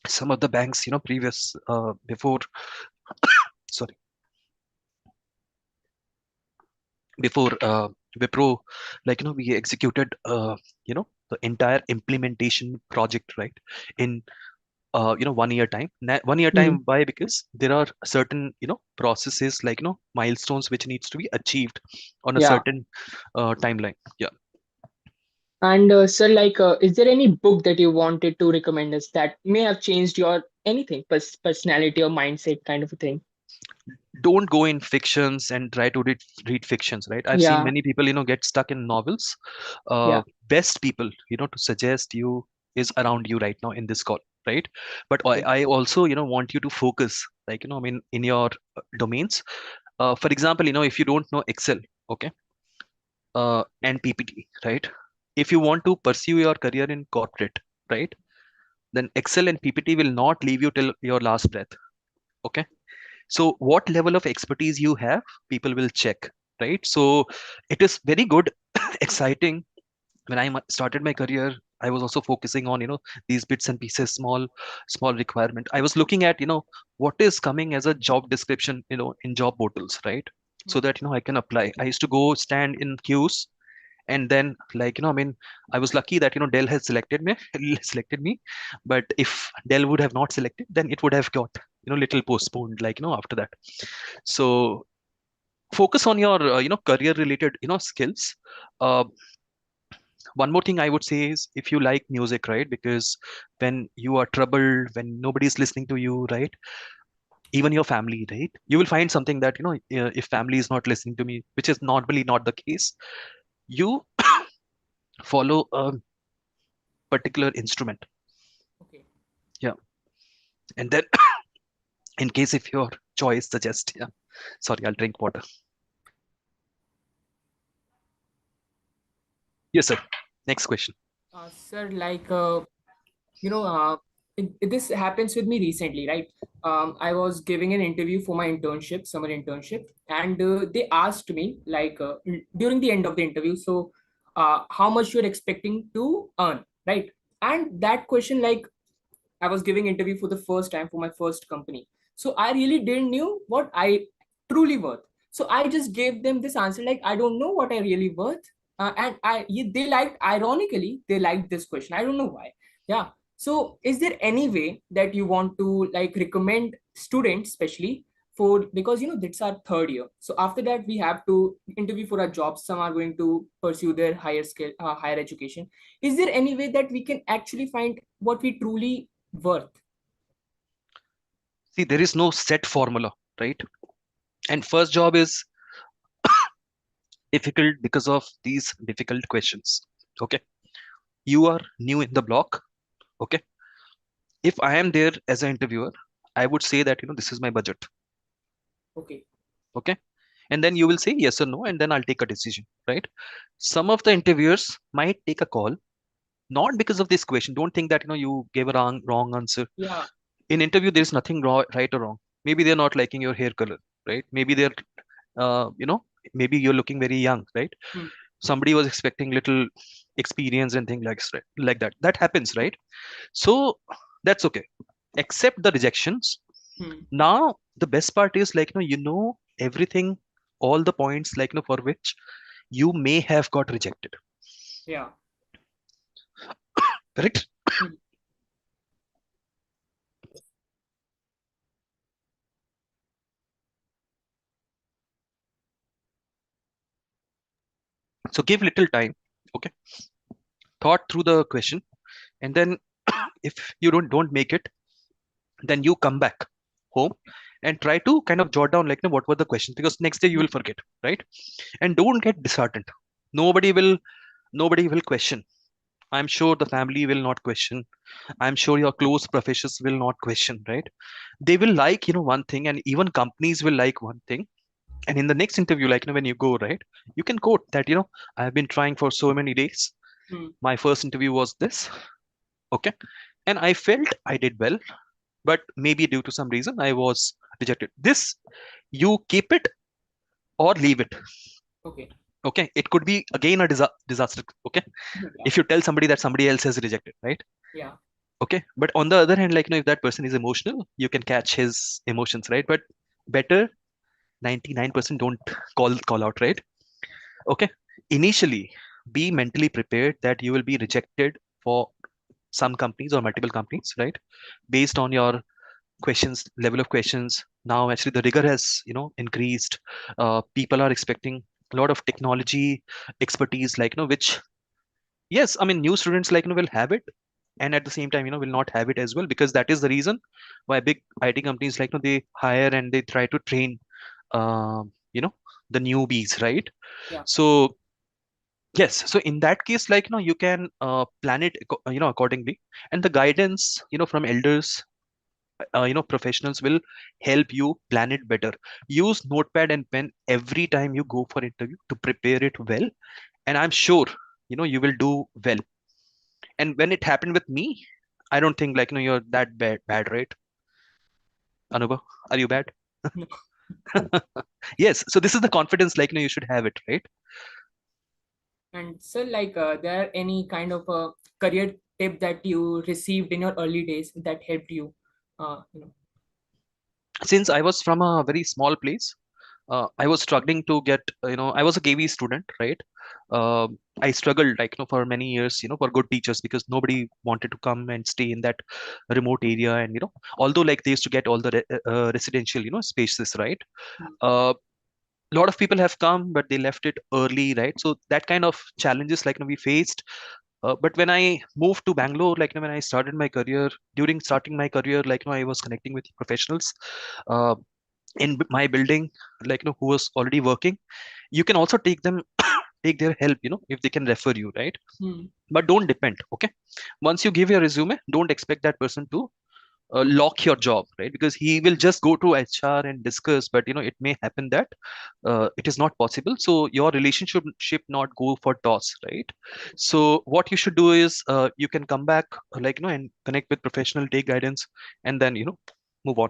some of the banks previous before sorry, before Wipro, like we executed the entire implementation project, right, in 1 year time. 1 year Hmm. time, why? Because there are certain processes, like milestones which needs to be achieved on a Yeah. certain timeline. Yeah. And sir, like, is there any book that you wanted to recommend us that may have changed your anything, personality or mindset kind of a thing? Don't go in fictions and try to read fictions, right? I've seen Yeah. many people get stuck in novels. Yeah. Best people to suggest you is around you right now in this call, right? But Okay. I also want you to focus, like I mean, in your domains. For example, if you don't know Excel, okay, and PPT, right? If you want to pursue your career in corporate, right, then Excel and PPT will not leave you till your last breath. Okay. So what level of expertise you have, people will check, right? So it is very good, exciting. When I started my career, I was also focusing on these bits and pieces, small requirement. I was looking at what is coming as a job description in job portals, right? So Hmm. that I can apply. I used to go stand in queues, and then, like I mean, I was lucky that Dell has selected me. But if Dell would have not selected, then it would have got little postponed, like after that. So focus on your career related skills. uh, One more thing I would say is, if you like music, right? Because when you are troubled, when nobody's listening to you, right, even your family, right, you will find something that if family is not listening to me, which is normally not the case, you follow a particular instrument. Okay. Yeah. And then, in case if your choice suggests, yeah, sorry, I'll drink water. Yes, sir. Next question. Sir, you know, this happens with me recently, right? I was giving an interview for my internship, summer internship, and they asked me during the end of the interview, so how much you're expecting to earn, right? And that question, like, I was giving interview for the first time for my first company. So I really didn't knew what I truly worth. So I just gave them this answer like I don't know what I really worth. They liked, ironically they liked this question. I don't know why. Yeah. So is there any way that you want to like recommend students, especially for, because that's our third year. So after that we have to interview for our jobs. Some are going to pursue their higher education. Is there any way that we can actually find what we truly worth? See, there is no set formula, right? And first job is difficult because of these difficult questions. Okay. You are new in the block. Okay. If I am there as an interviewer, I would say that, this is my budget. Okay. Okay. And then you will say yes or no, and then I'll take a decision, right? Some of the interviewers might take a call, not because of this question. Don't think that, you gave a wrong answer. Yeah. In interview, there's nothing wrong, right or wrong. Maybe they're not liking your hair color, right? Maybe they're, uh, you know, maybe you're looking very young, right? Hmm. Somebody was expecting little experience and things like that. That happens, right? So that's okay. Accept the rejections. Hmm. Now the best part is like everything, all the points like for which you may have got rejected. Yeah. Correct? Hmm. So give little time. Okay. Thought through the question, and then if you don't make it, then you come back home and try to kind of jot down what were the questions, because next day you Hmm. will forget, right? And don't get disheartened. Nobody will nobody will question. I'm sure the family will not question. I'm sure your close professors will not question, right? They will like one thing, and even companies will like one thing. And in the next interview, when you go, right, you can quote that I've been trying for so many days. Hmm. My first interview was this. Okay. And I felt I did well, but maybe due to some reason I was rejected. This, you keep it or leave it. Okay. Okay. It could be again a disaster. Okay. Yeah. If you tell somebody that somebody else has rejected, right? Yeah. Okay. But on the other hand, if that person is emotional, you can catch his emotions, right? But better 99% don't call out, right? Okay. Initially, be mentally prepared that you will be rejected for some companies or multiple companies, right? Based on your questions, level of questions. Now actually the rigor has increased. People are expecting a lot of technology expertise, which, yes, I mean, new students will have it, and at the same time will not have it as well, because that is the reason why big IT companies they hire and they try to train uh, you know the newbies, right? Yeah. So yes, so in that case, you can plan it accordingly, and the guidance from elders, professionals will help you plan it better. Use notepad and pen every time you go for interview to prepare it well, and I'm sure you will do well. And when it happened with me, I don't think you're that bad, right, Anubha? Are you bad? No. Yes, so this is the confidence you should have it, right? And so, there are any kind of a career tip that you received in your early days that helped you? You know. Since I was from a very small place, I was struggling to get, I was a KV student, right? I struggled for many years, for good teachers, because nobody wanted to come and stay in that remote area. And, although they used to get all the residential, spaces, right? Hmm. A lot of people have come, but they left it early, right? So that kind of challenges, we faced. But when I moved to Bangalore, when I started my career, during starting my career, I was connecting with professionals. Uh, in my building, who was already working. You can also take them take their help, if they can refer you, right? Hmm. But don't depend. Okay. Once you give your resume, don't expect that person to lock your job, right? Because he will just go to HR and discuss, but it may happen that it is not possible. So your relationship should not go for toss, right? So what you should do is you can come back, and connect with professional, take guidance, and then move on.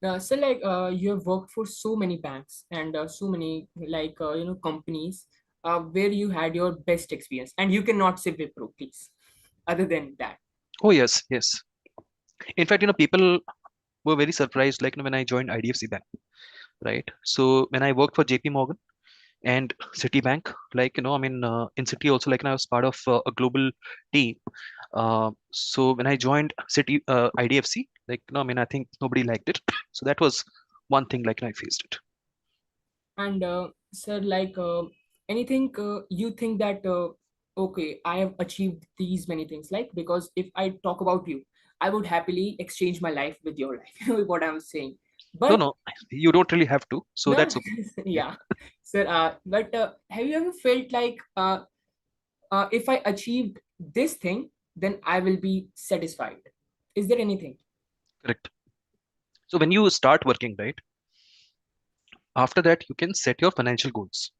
Yeah. So like you have worked for so many banks and so many like companies where you had your best experience, and you cannot say Wipro, please. Other than that, Oh yes, yes. In fact, people were very surprised, when I joined IDFC Bank, right? So when I worked for JP Morgan and Citibank, in City also, I was part of a global team. So when I joined IDFC, I think nobody liked it. So that was one thing, I faced it. and sir, like anything you think that okay, I have achieved these many things, like because if I talk about you, I would happily exchange my life with your life. You know what I'm saying? No, But no, you don't really have to. So no, that's okay. Yeah. yeah, sir. But have you ever felt like if I achieved this thing, then I will be satisfied? Is there anything? Correct. So when you start working, right, after that, you can set your financial goals,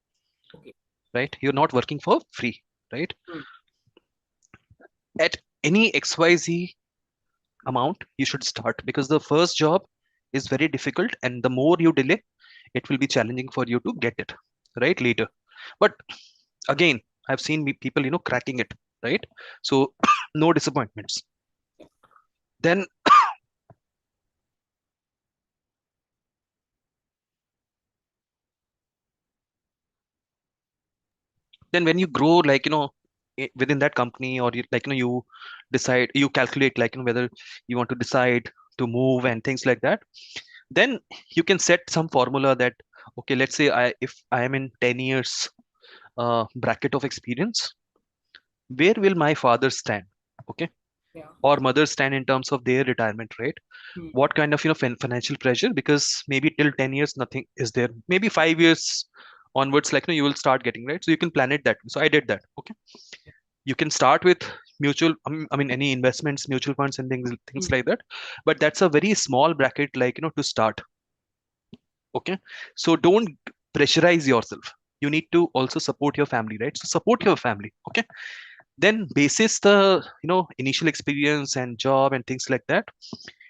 Okay. right? You're not working for free, right? Hmm. At any XYZ amount, you should start, because the first job is very difficult, and the more you delay, it will be challenging for you to get it right later. But again, I've seen people cracking it, right? So no disappointments. Then when you grow, within that company, or you you decide, you calculate, whether you want to decide to move and things like that, then you can set some formula that, okay, let's say if I am in 10 years bracket of experience, where will my father stand, okay, Yeah. or mother stand in terms of their retirement, right? Hmm. What kind of financial pressure, because maybe till 10 years nothing is there, maybe 5 years onwards, you will start getting, right? So you can plan it that way. So I did that, okay. You can start with mutual, any investments, mutual funds and things Hmm. like that, but that's a very small bracket, to start, okay. So don't pressurize yourself. You need to also support your family, right? So support your family, okay. Then basis the initial experience and job and things like that,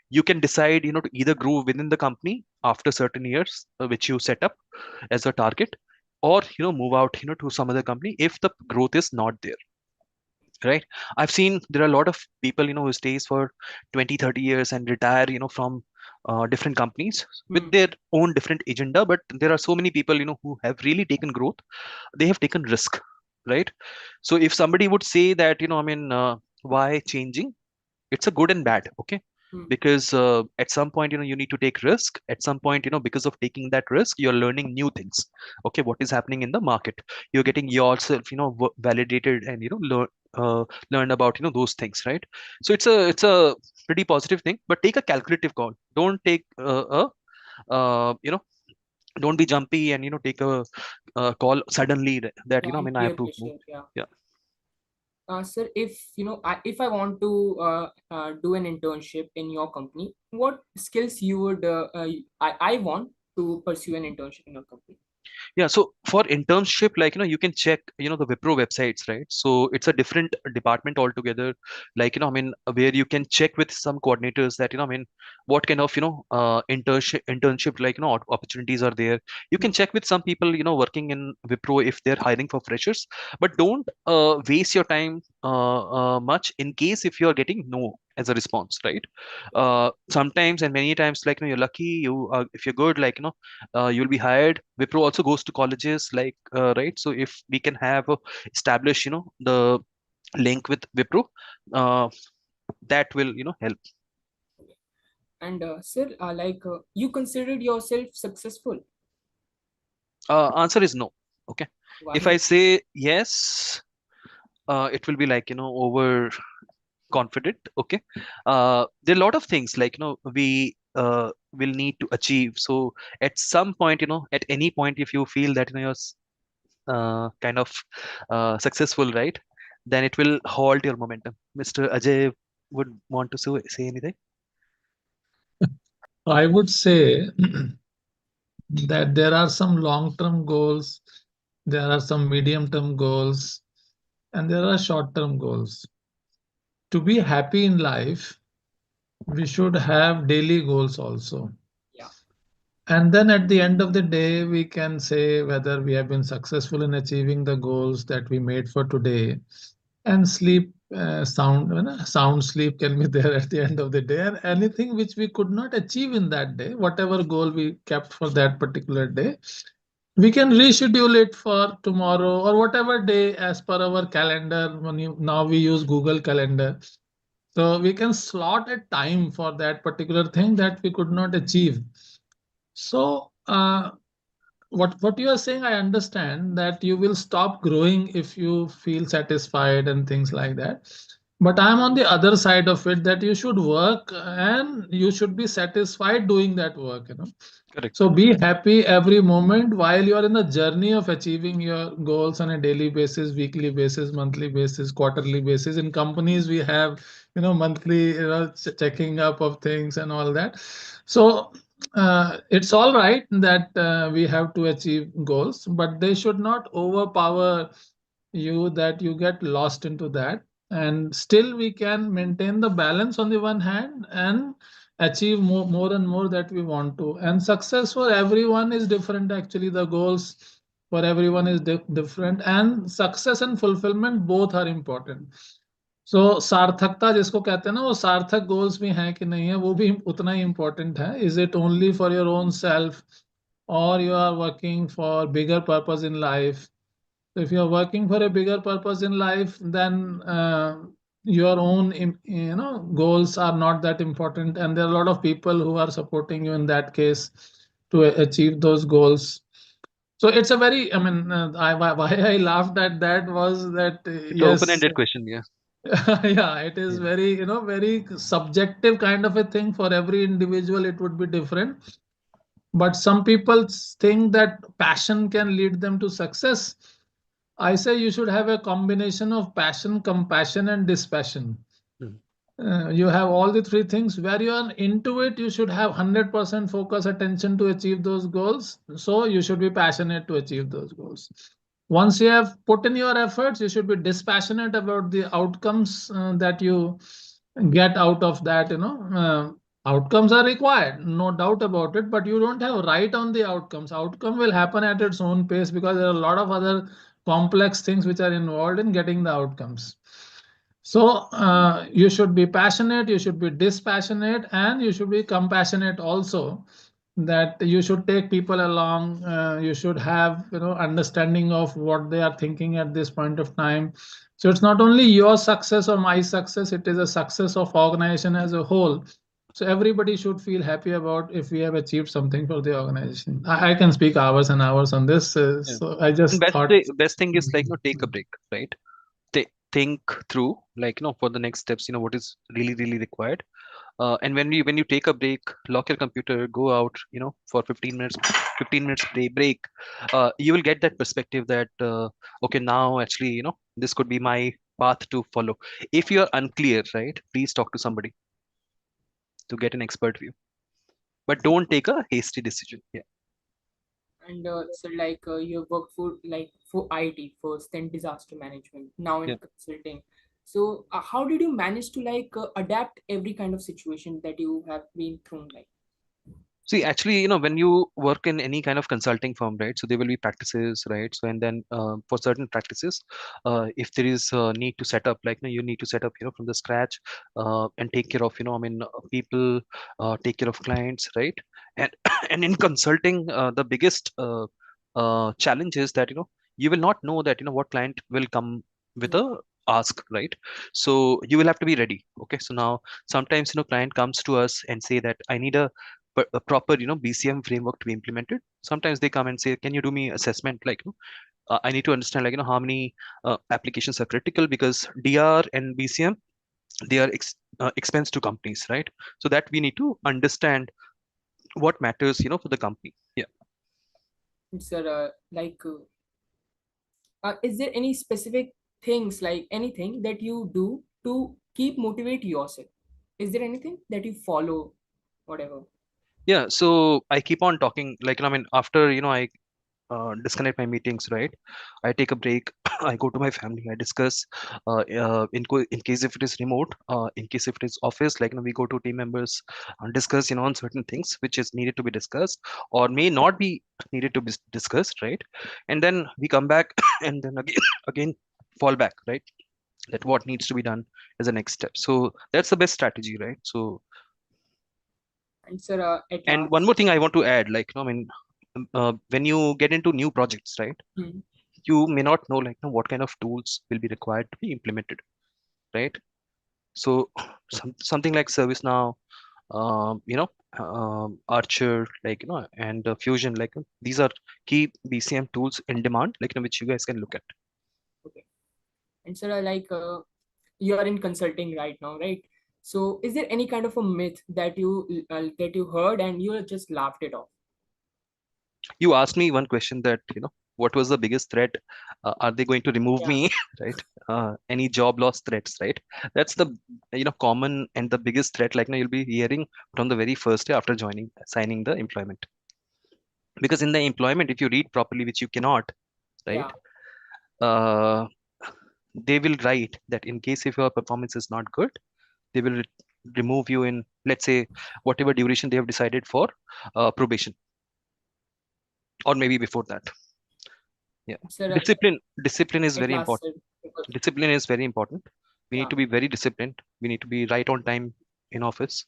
you can decide to either grow within the company after certain years, which you set up as a target, or move out to some other company if the growth is not there, right? I've seen there are a lot of people who stays for 20, 30 years and retire from different companies with Hmm. their own different agenda, but there are so many people who have really taken growth. They have taken risk, right? So if somebody would say that why changing, it's a good and bad, okay. Hmm. Because at some point you need to take risk. At some point, because of taking that risk, you're learning new things, okay. What is happening in the market, you're getting yourself validated, and learn about those things, right? So it's a pretty positive thing, but take a calculative call. Don't take a don't be jumpy and take a call suddenly that Yeah, and I peer have to move. pressure. Yeah. Yeah. Sir, if if I want to do an internship in your company, what skills you would I want to pursue an internship in your company? Yeah, so for internship, you can check, the Wipro websites, right? So it's a different department altogether. Where you can check with some coordinators that, what kind of, internship, opportunities are there. You Hmm. can check with some people, working in Wipro if they're hiring for freshers, but don't waste your time much in case if you're getting no as a response, right? Sometimes and many times, you're lucky, if you're good, you'll be hired. Wipro also goes to colleges, right? So if we can have establish the link with Wipro, uh, that will help. And sir, you considered yourself successful. Answer is no, okay. If I Why? say yes, it will be over confident, okay. There are a lot of things we will need to achieve. So at some point, at any point, if you feel that you're kind of successful, right, then it will halt your momentum. Mr. Ajay would want to say anything? I would say that there are some long-term goals, there are some medium-term goals, and there are short-term goals. To be happy in life, we should have daily goals also. Yeah. And then at the end of the day, we can say whether we have been successful in achieving the goals that we made for today. And sleep, sound sleep can be there at the end of the day. And anything which we could not achieve in that day, whatever goal we kept for that particular day, we can reschedule it for tomorrow or whatever day as per our calendar. Now we use Google Calendar. So we can slot a time for that particular thing that we could not achieve. So what you are saying, I understand that you will stop growing if you feel satisfied and things like that. But I'm on the other side of it, that you should work and you should be satisfied doing that work, you know. Correct. So be happy every moment while you are in the journey of achieving your goals on a daily basis, weekly basis, monthly basis, quarterly basis. In companies, we have, monthly, checking up of things and all that. So it's all right that we have to achieve goals, but they should not overpower you that you get lost into that. And still we can maintain the balance on the one hand and achieve more and more that we want to. And success for everyone is different. Actually, the goals for everyone is different, and success and fulfillment both are important. So सार्थकता जिसको कहते हैं ना, वो सार्थक goals भी हैं कि नहीं है, वो भी उतना ही important है. Is it only for your own self, or you are working for bigger purpose in life? So if you are working for a bigger purpose in life, then your own goals are not that important, and there are a lot of people who are supporting you in that case to achieve those goals. So it's a very, I mean, why I laughed at that was that It's an yes, open-ended question. Yeah. yeah, it is Yeah. very, very subjective kind of a thing. For every individual, it would be different. But some people think that passion can lead them to success. I say you should have a combination of passion, compassion, and dispassion. Mm. You have all the three things. Where you are into it, you should have 100% focus attention to achieve those goals. So you should be passionate to achieve those goals. Once you have put in your efforts, you should be dispassionate about the outcomes that you get out of that. Outcomes are required, no doubt about it, but you don't have right on the outcomes. Outcome will happen at its own pace because there are a lot of other complex things which are involved in getting the outcomes. So you should be passionate, you should be dispassionate, and you should be compassionate also. That you should take people along. You should have understanding of what they are thinking at this point of time. So it's not only your success or my success; it is a success of organization as a whole. So everybody should feel happy about if we have achieved something for the organization. I can speak hours and hours on this. Yeah. So I And just thought. best thing is like, take a break, right? Think through, like, for the next steps, what is really required. And when you take a break, lock your computer, go out, for 15 minutes break. You will get that perspective that, okay, now actually, this could be my path to follow. If you are unclear, right, please talk to somebody to get an expert view, but don't take a hasty decision. Yeah. And so like you have worked for like for IT first, then disaster management, now Yeah. in consulting. So how did you manage to like adapt every kind of situation that you have been through? Like, See, actually, when you work in any kind of consulting firm, right? So there will be practices, right? So and then for certain practices, if there is a need to set up, like, you need to set up, from the scratch, and take care of, people, take care of clients, right? And and in consulting, the biggest challenge is that you will not know that what client will come with yeah, a ask, right? So you will have to be ready. Okay, so now sometimes client comes to us and say that I need a proper BCM framework to be implemented. Sometimes they come and say, can you do me assessment, like, I need to understand, like, how many applications are critical, because DR and BCM, they are expense to companies, right? So that we need to understand what matters for the company. Yeah. it's like is there any specific things, like anything that you do to keep motivate yourself? Is there anything that you follow, whatever? Yeah, so I keep on talking, like, I mean, after, I disconnect my meetings, right? I take a break. I go to my family. I discuss. In case if it is remote, in case if it is office, like, we go to team members and discuss, on certain things which is needed to be discussed or may not be needed to be discussed, right? And then we come back and then again again fall back, right? That what needs to be done is the next step. So that's the best strategy, right? So, And sir, at and one last. more thing I want to add, like, I mean, when you get into new projects, right? Hmm. You may not know, like, what kind of tools will be required to be implemented, right? So something like ServiceNow, Archer, like, and Fusion, like, these are key BCM tools in demand, like, which you guys can look at. Okay. And sir, you are in consulting right now, right? So is there any kind of a myth that you heard and you just laughed it off? You asked me one question that, what was the biggest threat? Are they going to remove Yeah. me, right? Any job loss threats, right? That's the, common and the biggest threat, like, you'll be hearing from the very first day after signing the employment. Because in the employment, if you read properly, which you cannot, right? Yeah. uh, they will write that in case if your performance is not good, they will remove you in, let's say, whatever duration they have decided for probation, or maybe before that. Yeah, Sir, discipline is at very last, important. sir, because Discipline is very important. We need yeah, to be very disciplined. We need to be right on time in office.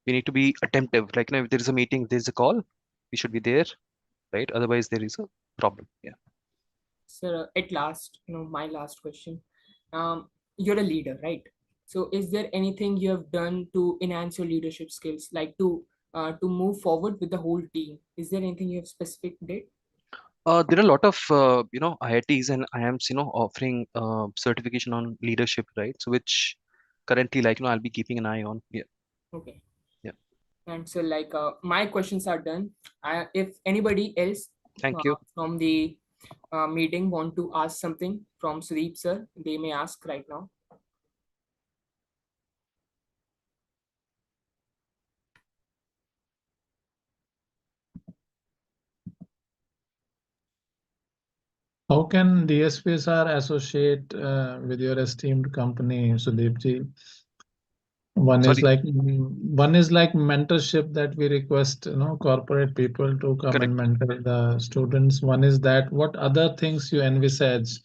We need to be attentive, like, if there is a meeting, if there is a call, we should be there, right? Otherwise there is a problem. Yeah. sir, at last, my last question. You're a leader, right? So, is there anything you have done to enhance your leadership skills, like to move forward with the whole team? Is there anything you have specific did? There are a lot of IITs and IIMs, offering certification on leadership, right? So which currently, like, I'll be keeping an eye on. Yeah, Okay. yeah. And so, my questions are done. If anybody else Thank you. from the meeting want to ask something from Sudeep sir, they may ask right now. How can DSPs associate with your esteemed company, Sudeep ji? Sorry, One is like mentorship that we request, corporate people to come and correct. mentor the students. One is that. What other things you envisage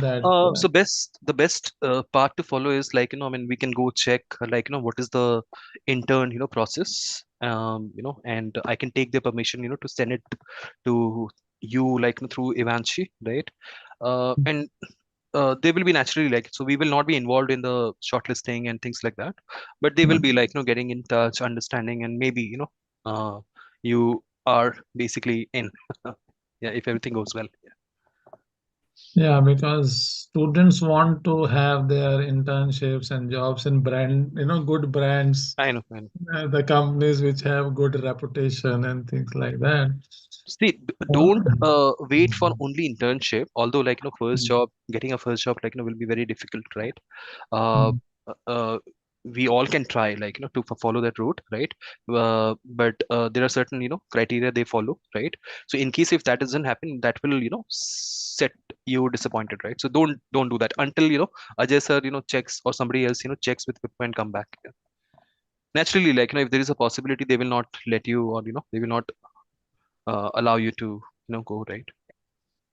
that? So the best part to follow is, like, I mean, we can go check, like, what is the intern, process, and I can take the permission, to send it to you, like, through Evanshi, right? And they will be naturally, like, so we will not be involved in the shortlisting and things like that, but they will be, like, getting in touch, understanding, and maybe, you are basically in. Yeah, if everything goes well. Yeah, because students want to have their internships and jobs in good brands, I know, I know. the companies which have good reputation and things like that. See, don't wait for only internship. Although, like, first job, getting a first job, like, will be very difficult, right? Uh, Mm. we all can try, like, to follow that route, right? But there are certain, criteria they follow, right? So in case if that doesn't happen, that will, set you disappointed, right? So don't do that until, Ajay sir, checks, or somebody else, checks with Wipro and come back. Yeah. Naturally, like, if there is a possibility, they will not let you, or, they will not allow you to, go, right?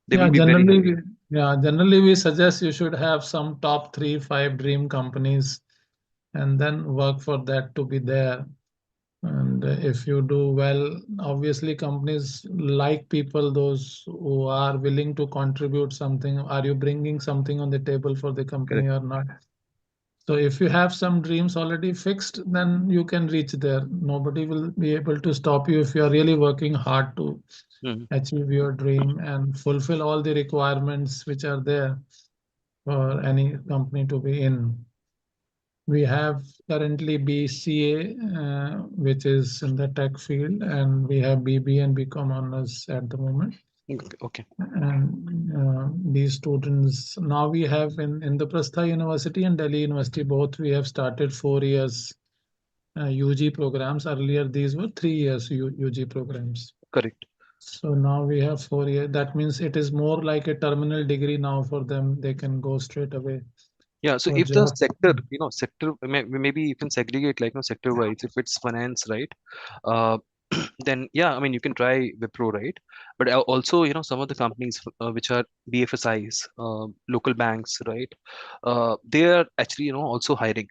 They Yeah, will be very generally, heavy. generally we suggest you should have some top three, five dream companies, and then work for that to be there. And if you do well, obviously companies like people, those who are willing to contribute something. Are you bringing something on the table for the company Correct. or not? So if you have some dreams already fixed, then you can reach there. Nobody will be able to stop you if you are really working hard to Mhm. achieve your dream and fulfill all the requirements which are there for any company to be in. We have currently BCA, which is in the tech field, and we have BB and BCom honors at the moment. Okay. And these students. Now we have in Indraprastha University and Delhi University, both we have started 4 years UG programs. Earlier, these were 3 years UG programs. Correct. So now we have 4 years. That means it is more like a terminal degree now for them. They can go straight away Yeah, so for if the job. sector, maybe you can segregate like, sector wise. If it's finance, right? Uh, then yeah, I mean, you can try Wipro, right? But also, some of the companies which are BFSIs, local banks, right? They are actually, also hiring.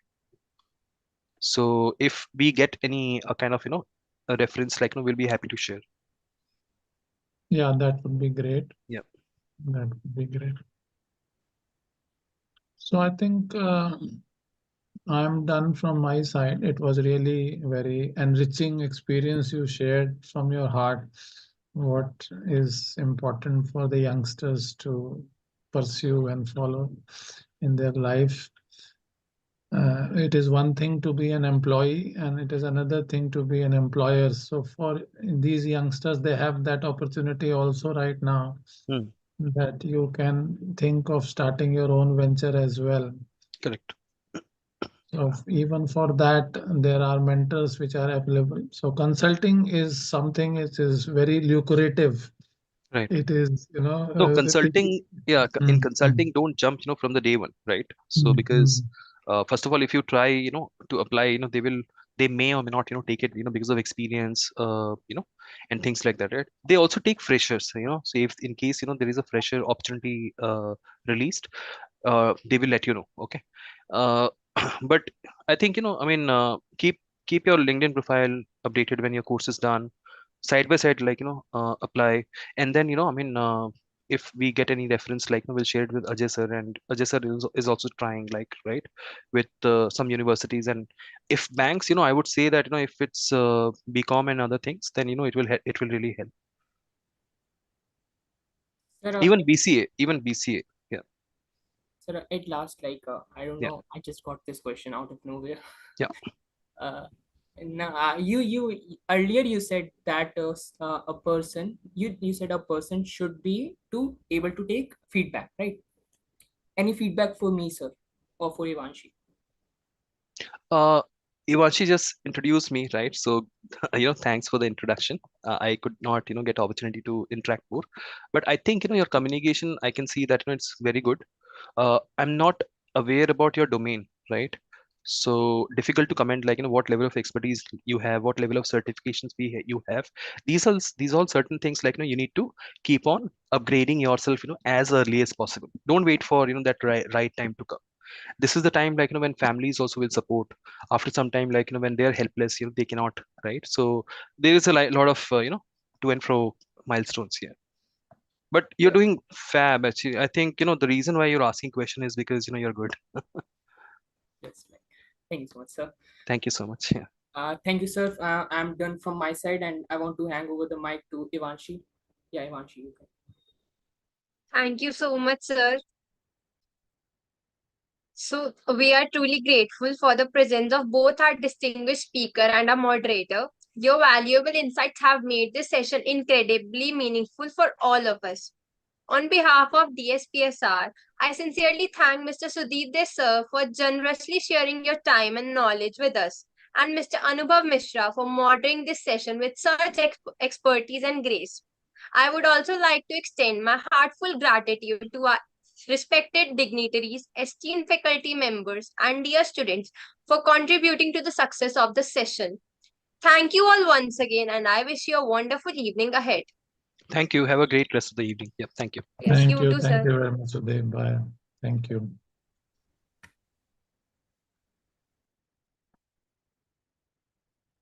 So if we get any kind of, a reference, like, we'll be happy to share. Yeah, that would be great. Yeah. That would be great. So I think I'm done from my side. It was really very enriching experience you shared from your heart. What is important for the youngsters to pursue and follow in their life. It is one thing to be an employee, and it is another thing to be an employer. So for these youngsters, they have that opportunity also right now, Hmm. that you can think of starting your own venture as well. Correct. So even for that, there are mentors which are available. So consulting is something which is very lucrative. Right. It is, No, it- consulting, yeah, in Mm, mm, consulting, don't jump, from the day one, right? So mm, because mm. first of all, if you try, to apply, they may or may not, take it, because of experience, and things like that, right? They also take freshers, so if in case, there is a fresher opportunity released, they will let you know. Okay. Uh, but I think, I mean, keep your LinkedIn profile updated when your course is done, side by side, like, apply. And then, I mean, if we get any reference, like, we'll share it with Ajay sir, and Ajay sir is also trying, like, right, with some universities. And if banks, I would say that, if it's BCom and other things, then, it will really help. Sir, Even BCA. Yeah. sir, at last, like, I don't Yeah. know, I just got this question out of nowhere. Yeah. Uh, now, you earlier you said that a person, you said a person should be to able to take feedback, right? Any feedback for me, sir, or for Ivanshi? Uh, Ivanshi just introduced me, right? So, thanks for the introduction. I could not, get opportunity to interact more, but I think, your communication, I can see that, it's very good. I'm not aware about your domain, right? So difficult to comment, like, what level of expertise you have, what level of certifications you have. These all certain things, like, you need to keep on upgrading yourself, as early as possible. Don't wait for, that right time to come. This is the time, like, when families also will support. After some time, like, when they're helpless, they cannot, right? So there is a lot of, to and fro milestones here. But you're Yeah, doing fab, actually. I think, the reason why you're asking question is because, you're good. that's right. Thank you so much, sir. Thank you so much. Yeah. Thank you, sir. I'm done from my side, and I want to hand over the mic to Ivanshi. Yeah, Ivanshi, you can. Thank you so much, sir. So, we are truly grateful for the presence of both our distinguished speaker and our moderator. Your valuable insights have made this session incredibly meaningful for all of us. On behalf of DSPSR, I sincerely thank Mr. Sudeep Desai for generously sharing your time and knowledge with us, and Mr. Anubhav Mishra for moderating this session with such expertise and grace. I would also like to extend my heartfelt gratitude to our respected dignitaries, esteemed faculty members, and dear students for contributing to the success of the session. Thank you all once again, and I wish you a wonderful evening ahead. Thank you. Have a great rest of the evening. Yeah. Thank you. Yes, you too, Thank sir. you very much, Sudeep. Bye. Thank you.